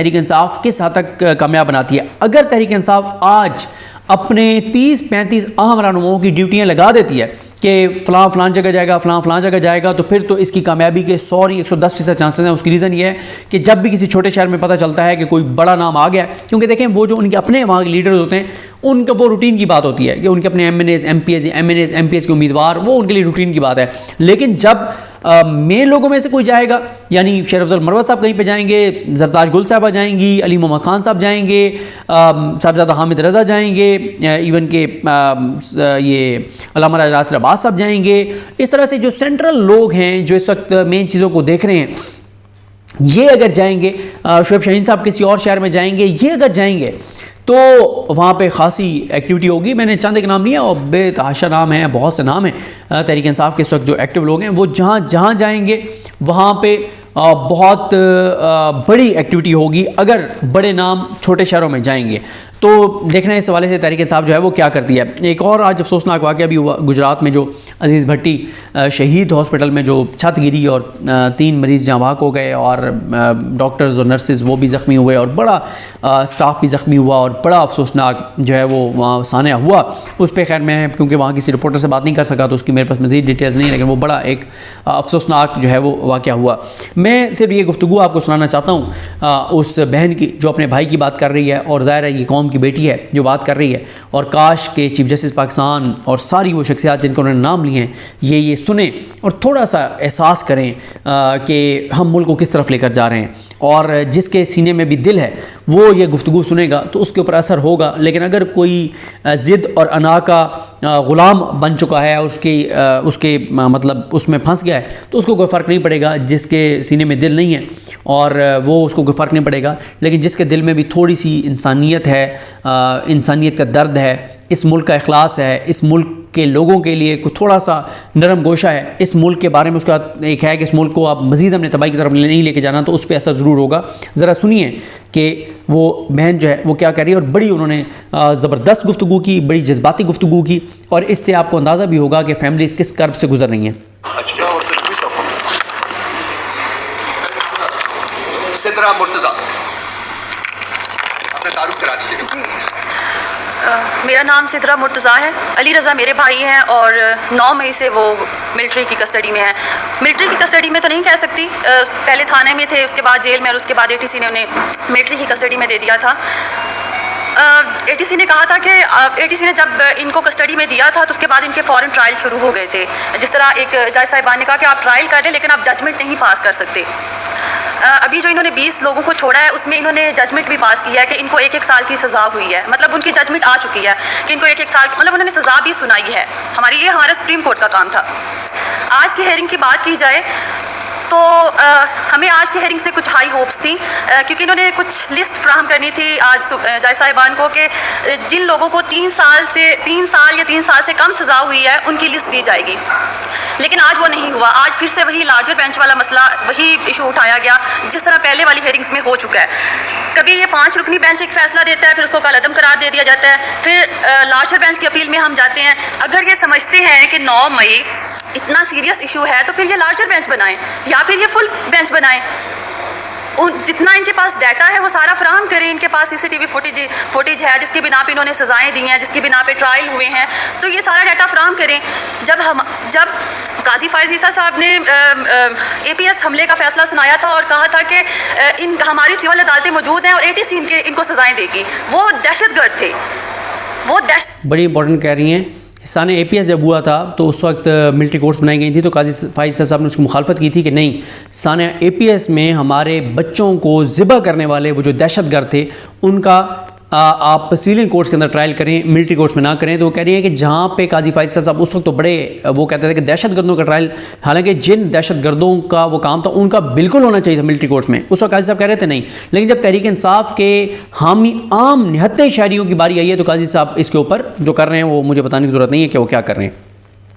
تحریک انصاف کس حد تک کامیاب بناتی ہے. اگر تحریک انصاف آج اپنے 30-35 اہم رہنماؤں کی ڈیوٹیاں لگا دیتی ہے کہ فلاں جگہ جائے گا، فلاں جگہ جائے گا، تو پھر تو اس کی کامیابی کے 110% چانسز ہیں. اس کی ریزن یہ ہے کہ جب بھی کسی چھوٹے شہر میں پتہ چلتا ہے کہ کوئی بڑا نام آ گیا، کیونکہ دیکھیں وہ جو ان کے اپنے وہاں کے لیڈرز ہوتے ہیں ان کا وہ روٹین کی بات ہوتی ہے کہ ان کے اپنے ایم این ایز کے امیدوار، وہ ان کے لیے روٹین کی بات ہے. لیکن جب مین لوگوں میں سے کوئی جائے گا، یعنی شیخ افضل مروت صاحب کہیں پہ جائیں گے، زرتاج گل صاحبہ جائیں گی، علی محمد خان صاحب جائیں گے، صاحبزادہ حامد رضا جائیں گے، ایون کہ یہ علامہ راز عباس صاحب جائیں گے، اس طرح سے جو سینٹرل لوگ ہیں جو اس وقت مین چیزوں کو دیکھ رہے ہیں، یہ اگر جائیں گے، شعیب شاہین صاحب کسی اور شہر میں جائیں گے، یہ اگر جائیں گے تو وہاں پہ خاصی ایکٹیویٹی ہوگی. میں نے چند ایک نام لیا اور بے تحاشا نام ہیں، بہت سے نام ہیں تحریک انصاف کے اس وقت جو ایکٹیو لوگ ہیں. وہ جہاں جائیں گے وہاں پہ بہت بڑی ایکٹیویٹی ہوگی اگر بڑے نام چھوٹے شہروں میں جائیں گے. تو دیکھنا ہے اس حوالے سے تحریک انصاف جو ہے وہ کیا کرتی ہے. ایک اور آج افسوسناک واقعہ بھی ہوا گجرات میں، جو عزیز بھٹی شہید ہاسپٹل میں جو چھت گری اور 3 مریض جہاں بھاگ ہو گئے، اور ڈاکٹرز اور نرسز وہ بھی زخمی ہوئے، اور بڑا سٹاف بھی زخمی ہوا، اور بڑا افسوسناک جو ہے وہ وہاں سانحہ ہوا. اس پہ خیر میں کیونکہ وہاں کسی رپورٹر سے بات نہیں کر سکا تو اس کی میرے پاس مزید ڈیٹیلز نہیں، لیکن وہ بڑا ایک افسوسناک جو ہے وہ واقعہ ہوا. میں صرف یہ گفتگو آپ کو سنانا چاہتا ہوں اس بہن کی جو اپنے بھائی کی بات کر رہی ہے، اور ظاہر ہے یہ قوم کی بیٹی ہے جو بات کر رہی ہے، اور کاش کہ چیف جسٹس پاکستان اور ساری وہ شخصیات جن کو انہوں نے نام لیے ہیں یہ سنیں اور تھوڑا سا احساس کریں کہ ہم ملک کو کس طرف لے کر جا رہے ہیں. اور جس کے سینے میں بھی دل ہے وہ یہ گفتگو سنے گا تو اس کے اوپر اثر ہوگا. لیکن اگر کوئی ضد اور انا کا غلام بن چکا ہے، اس کے مطلب اس میں پھنس گیا ہے، تو اس کو کوئی فرق نہیں پڑے گا. جس کے سینے میں دل نہیں ہے اور وہ اس کو کوئی فرق نہیں پڑے گا. لیکن جس کے دل میں بھی تھوڑی سی انسانیت ہے، انسانیت کا درد ہے، اس ملک کا اخلاص ہے، اس ملک کے لوگوں کے لیے کوئی تھوڑا سا نرم گوشہ ہے، اس ملک کے بارے میں اس کا ایک ہے کہ اس ملک کو آپ مزید ہم نے تباہی کی طرف نہیں لے کے جانا، تو اس پہ اثر ضرور ہوگا. ذرا سنیے کہ وہ بہن جو ہے وہ کیا کر رہی ہے. اور بڑی انہوں نے زبردست گفتگو کی، بڑی جذباتی گفتگو کی، اور اس سے آپ کو اندازہ بھی ہوگا کہ فیملیز کس کرب سے گزر رہی ہیں. سدرا مرتضیٰ اپنا تعارف کرا دیجیے. جی میرا نام سدرا مرتضیٰ ہے. علی رضا میرے بھائی ہیں اور 9 مئی سے وہ ملٹری کی کسٹڈی میں ہیں. ملٹری کی کسٹڈی میں تو نہیں کہہ سکتی، پہلے تھانے میں تھے، اس کے بعد جیل میں، اور اس کے بعد ATC نے انہیں ملٹری کی کسٹڈی میں دے دیا تھا. ATC نے کہا تھا کہ ATC نے جب ان کو کسٹڈی میں دیا تھا تو اس کے بعد ان کے فوراً ٹرائل شروع ہو گئے تھے. جس طرح ایک جج صاحبان نے کہا کہ آپ ٹرائل کر لیں لیکن آپ ججمنٹ نہیں پاس کر سکتے. ابھی جو انہوں نے 20 لوگوں کو چھوڑا ہے اس میں انہوں نے ججمنٹ بھی پاس کیا ہے کہ ان کو 1 سال کی سزا ہوئی ہے. مطلب ان کی ججمنٹ آ چکی ہے کہ ان کو 1 سال، مطلب انہوں نے سزا بھی سنائی ہے. ہمارا سپریم کورٹ کا کام تھا. آج کی ہیئرنگ کی بات کی جائے تو ہمیں آج کی ہیئرنگ سے کچھ ہائی ہوپس تھیں، کیونکہ انہوں نے کچھ لسٹ فراہم کرنی تھی آج جج صاحبان کو کہ جن لوگوں کو 3 سال یا 3 سال سے کم سزا ہوئی ہے ان کی لسٹ دی جائے گی. لیکن آج وہ نہیں ہوا. آج پھر سے وہی لارجر بینچ والا مسئلہ، وہی ایشو اٹھایا گیا جس طرح پہلے والی ہیئرنگس میں ہو چکا ہے. کبھی یہ 5 رکنی بینچ ایک فیصلہ دیتا ہے، پھر اس کو کالعدم قرار دے دیا جاتا ہے، پھر لارجر بینچ کی اپیل میں ہم جاتے ہیں. اگر یہ سمجھتے ہیں کہ 9 مئی اتنا سیریس ایشو ہے تو پھر یہ لارجر بینچ بنائیں یا پھر یہ فل بینچ بنائیں. جتنا ان کے پاس ڈیٹا ہے وہ سارا فراہم کریں. ان کے پاس CCTV فوٹیج ہے جس کی بنا پہ انہوں نے سزائیں دی ہیں، جس کی بنا پہ ٹرائل ہوئے ہیں، تو یہ سارا ڈیٹا فراہم کریں. جب قاضی فائز عیسیٰ صاحب نے APS حملے کا فیصلہ سنایا تھا اور کہا تھا کہ ہماری سول عدالتیں موجود ہیں اور ATC ان کو سزائیں دے گی، وہ دہشت گرد تھے. بڑی امپورٹنٹ کہہ رہی ہیں. سانحہ APS جب ہوا تھا تو اس وقت ملٹری کورٹس بنائی گئی تھی تو قاضی فائز صاحب نے اس کی مخالفت کی تھی کہ نہیں، سانحہ APS میں ہمارے بچوں کو ذبح کرنے والے وہ جو دہشت گرد تھے ان کا آپ سویلین کورٹس کے اندر ٹرائل کریں، ملٹری کورٹس میں نہ کریں. تو وہ کہہ رہی ہیں کہ جہاں پہ قاضی فائز صاحب اس وقت تو بڑے وہ کہتے تھے کہ دہشت گردوں کا ٹرائل، حالانکہ جن دہشت گردوں کا وہ کام تھا ان کا بالکل ہونا چاہیے تھا ملٹری کورٹس میں. اس وقت قاضی صاحب کہہ رہے تھے نہیں. لیکن جب تحریک انصاف کے حامی عام نہتے شہریوں کی باری آئی ہے تو قاضی صاحب اس کے اوپر جو کر رہے ہیں وہ مجھے بتانے کی ضرورت نہیں ہے کہ وہ کیا کر رہے ہیں.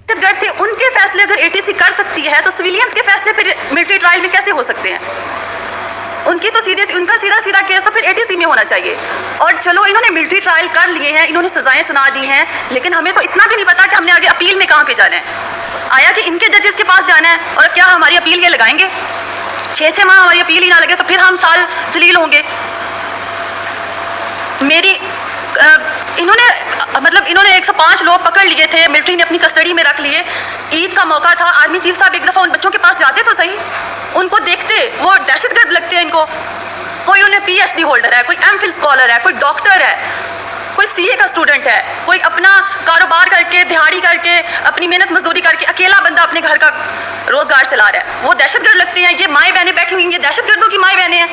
دہشت گرد تھے، ان کے فیصلے اگر ATC کر سکتی ہے تو سویلینز کے فیصلے پھر ملٹری ٹرائل میں کیسے ہو سکتے ہیں؟ ان کا سیدھا کیس تو پھر ATC میں ہونا چاہیے. اور چلو انہوں نے ملٹری ٹرائل کر لیے ہیں، انہوں نے سزائیں سنا دی ہیں، لیکن ہمیں تو اتنا بھی نہیں پتا کہ ہم نے آگے اپیل میں کہاں پہ جانا ہے. آیا کہ ان کے ججز کے پاس جانا ہے اور کیا ہماری اپیل یہ لگائیں گے؟ 6 ماہ ہماری اپیل ہی نہ لگے تو پھر ہم سال ذلیل ہوں گے. میری انہوں نے 105 لوگ پکڑ لیے تھے, ملٹری نے اپنی کسٹڈی میں رکھ لیے. عید کا موقع تھا, آرمی چیف صاحب ایک دفعہ ان بچوں کے پاس جاتے تو صحیح, ان کو دیکھتے, وہ دہشت گرد لگتے ہیں ان کو. کوئی انہیں PhD ہولڈر ہے, کوئی ایم فل اسکالر ہے, کوئی ڈاکٹر ہے, کوئی CA کا اسٹوڈنٹ ہے, کوئی اپنا کاروبار کر کے, دہاڑی کر کے, اپنی محنت مزدوری کر کے اکیلا بندہ اپنے گھر کا روزگار چلا رہا ہے, وہ دہشت گرد لگتے ہیں. یہ مائیں بہنیں بیٹھی ہوئی ہیں, یہ دہشت گردوں کی مائیں بہنیں ہیں.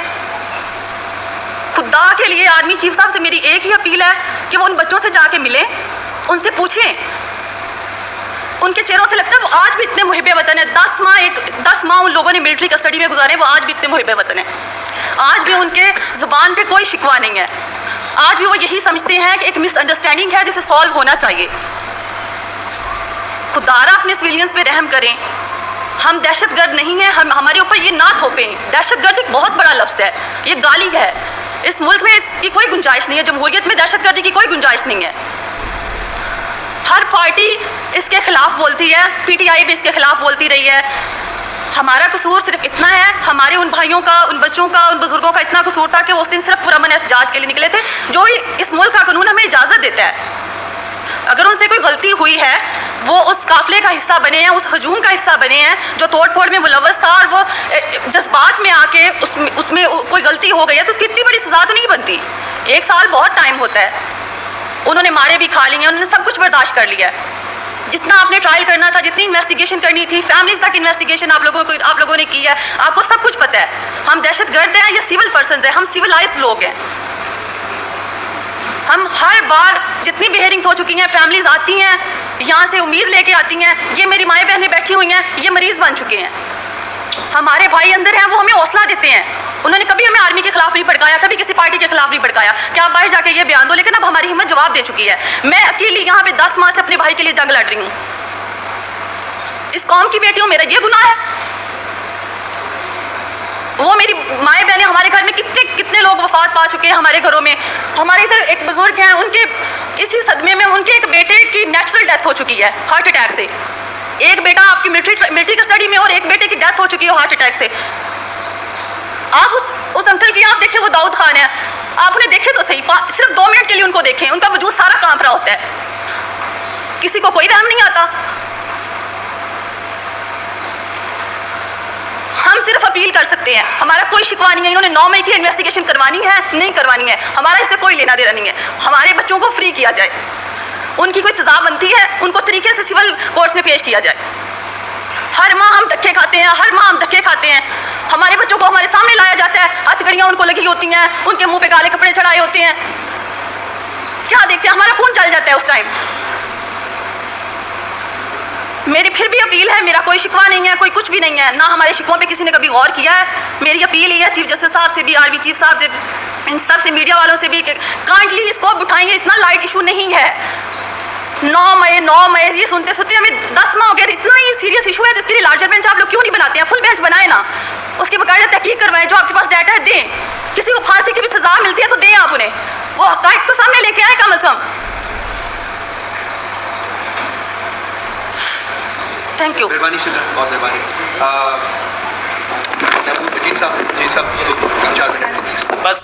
خدا کے لیے آرمی چیف صاحب سے میری ایک ہی اپیل ہے کہ وہ ان بچوں سے جا کے ملیں, ان سے پوچھیں. ان کے چہروں سے لگتا ہے وہ آج بھی اتنے محب وطن ہیں. 10 ماہ ان لوگوں نے ملٹری کسٹڈی میں گزارے, وہ آج بھی اتنے محب وطن ہیں. آج بھی ان کے زبان پہ کوئی شکوہ نہیں ہے. آج بھی وہ یہی سمجھتے ہیں کہ ایک مس انڈرسٹینڈنگ ہے جسے سالو ہونا چاہیے. خدارا اپنے سویلینز پہ رحم کریں. ہم دہشت گرد نہیں ہیں, ہمارے اوپر یہ نہ تھوپیں. دہشت گرد ایک بہت بڑا لفظ ہے, یہ گالی ہے. اس ملک میں اس کی کوئی گنجائش نہیں ہے, جمہوریت میں دہشت گردی کی کوئی گنجائش نہیں ہے. ہر پارٹی اس کے خلاف بولتی ہے, PTI بھی اس کے خلاف بولتی رہی ہے. ہمارا قصور صرف اتنا ہے, ہمارے ان بھائیوں کا, ان بچوں کا, ان بزرگوں کا اتنا قصور تھا کہ وہ اس دن صرف پرامن احتجاج کے لیے نکلے تھے, جو اس ملک کا قانون ہمیں اجازت دیتا ہے. اگر ان سے کوئی غلطی ہوئی ہے, وہ اس قافلے کا حصہ بنے ہیں, اس ہجوم کا حصہ بنے ہیں جو توڑ پھوڑ میں ملوث تھا, اور وہ جذبات میں آ کے اس میں کوئی غلطی ہو گئی ہے, تو اس کی اتنی بڑی سزا تو نہیں بنتی. 1 سال بہت ٹائم ہوتا ہے. انہوں نے مارے بھی کھا لی ہیں, انہوں نے سب کچھ برداشت کر لیا ہے. جتنا آپ نے ٹرائل کرنا تھا, جتنی انویسٹیگیشن کرنی تھی, فیملیز تک انویسٹیگیشن آپ لوگوں نے کی ہے. آپ کو سب کچھ پتہ ہے. ہم دہشت گرد ہیں یا سول پرسنز ہیں؟ ہم سویلائزڈ لوگ ہیں. ہم ہر بار جتنی بھی ہیئرنگز ہو چکی ہیں, فیملیز آتی ہیں یہاں سے امید لے کے آتی ہیں. یہ میری مائیں بہنیں بیٹھی ہوئی ہیں, یہ مریض بن چکے ہیں. ہمارے بھائی اندر ہیں, وہ ہمیں حوصلہ دیتے ہیں. انہوں نے کبھی ہمیں آرمی کے خلاف نہیں بھڑکایا, کبھی کسی پارٹی کے خلاف نہیں بھڑکایا کہ آپ باہر جا کے یہ بیان دو. لیکن اب ہماری ہمت جواب دے چکی ہے. میں اکیلی یہاں پہ 10 ماہ سے اپنے بھائی کے لیے جنگ لڑ رہی ہوں. اس قوم کی بیٹی ہوں, میرا یہ گناہ ہے؟ وہ میری مائیں بہنیں, ہمارے گھر میں کتنے لوگ وفات پا چکے ہیں ہمارے گھروں میں. ہمارے ادھر ایک بزرگ ہیں, ان کے اسی صدمے میں ان کے ایک بیٹے کی نیچرل ڈیتھ ہو چکی ہے ہارٹ اٹیک سے. ایک بیٹا آپ کی ملٹری کسٹڈی میں, اور ایک بیٹے کی ڈیتھ ہو چکی ہے ہارٹ اٹیک سے. آپ اس انکل کی آپ دیکھیں, وہ داؤد خان ہے, آپ انہیں دیکھیں تو صحیح, صرف 2 منٹ کے لیے ان کو دیکھیں, ان کا وجود سارا کانپ رہا ہوتا ہے. کسی کو کوئی رحم نہیں آتا. ہم صرف اپیل کر سکتے ہیں, ہمارا کوئی شکوہ نہیں ہے. انہوں نے 9 مئی کی انویسٹیگیشن کروانی ہے, نہیں کروانی ہے, ہمارا اس سے کوئی لینا دینا نہیں ہے. ہمارے بچوں کو فری کیا جائے, ان کی کوئی سزا بنتی ہے, ان کو طریقے سے سول کورٹس میں پیش کیا جائے. ہر ماہ ہم دھکے کھاتے ہیں, ہمارے بچوں کو ہمارے سامنے لایا جاتا ہے, ہتھکڑیاں ان کو لگی ہوتی ہیں, ان کے منہ پہ کالے کپڑے چڑھائے ہوتے ہیں. کیا دیکھتے ہیں؟ ہمارا خون چل جاتا ہے اس ٹائم. میری پھر بھی اپیل ہے, میرا کوئی شکوہ نہیں ہے, کوئی کچھ بھی نہیں ہے, نہ ہمارے شکووں پہ کسی نے کبھی غور کیا ہے. میری اپیل یہ ہے چیف جسٹس صاحب سے بھی, آرمی چیف صاحب سے, ان سب سے, میڈیا والوں سے بھی, کہ کائنڈلی اس کو اٹھائیں گے. اتنا لائٹ ایشو نہیں ہے. 9 مئی یہ سنتے ہمیں 10 ماہ ہو گئے. اتنا ہی سیریس ایشو ہے جس کے لیے لارجر بینچ آپ لوگ کیوں نہیں بناتے ہیں؟ فل بینچ بنائے نا, اس کی باقاعدہ تحقیق کروائیں. جو آپ کے پاس ڈیٹا ہے دیں. کسی کو پھانسی کی بھی سزا ملتی ہے تو دیں آپ انہیں, وہ حقائق تو سامنے لے کے آئے کم از کم. Thank you. مہربانی سے بہت مہربانی. بس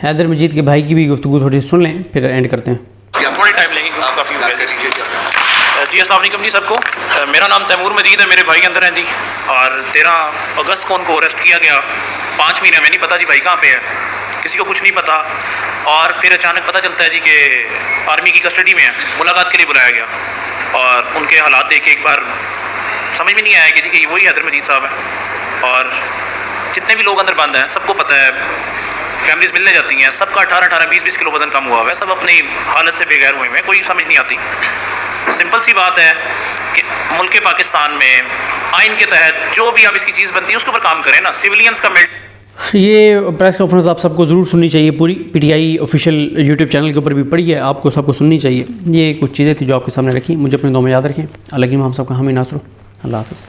حیدر مجید کے بھائی کی بھی گفتگو تھوڑی سن لیں, پھر اینڈ کرتے ہیں. تھوڑی ٹائم لیں گے, کافی ہو گیا. جی السلام علیکم جی سب کو. میرا نام تیمور مجید ہے, میرے بھائی اندر ہیں جی. اور 13 اگست کو ان کو اریسٹ کیا گیا. 5 مہینے میں نہیں پتا جی بھائی کہاں پہ ہے, کسی کو کچھ نہیں پتا. اور پھر اچانک پتہ چلتا ہے جی کہ آرمی کی کسٹڈی میں ہے, ملاقات کے لیے بلایا گیا. اور ان کے حالات دیکھ کے ایک بار سمجھ میں نہیں آیا کہ جی کہ وہی حیدر مجید صاحب ہیں. اور جتنے بھی لوگ اندر بند ہیں سب کو پتہ ہے, فیملیز ملنے جاتی ہیں, سب کا 18-18 20-20 کلو وزن کم ہوا ہوا ہے, سب اپنی حالت سے بے غیر ہوئے ہیں, کوئی سمجھ نہیں آتی. سمپل سی بات ہے کہ ملک پاکستان میں آئین کے تحت جو بھی آپ اس کی چیز بنتی ہے اس کے اوپر کام کریں نا. سویلینز کا یہ پریس کانفرنس آپ سب کو ضرور سننی چاہیے پوری. PTI آفیشیل یوٹیوب چینل کے اوپر بھی پڑھی ہے, آپ کو سب کو سننی چاہیے. یہ کچھ چیزیں تھیں جو آپ کے سامنے رکھی. مجھے اپنے دعاؤں میں یاد رکھیں. اللہ ہم سب کا حامی ناصر. اللہ حافظ.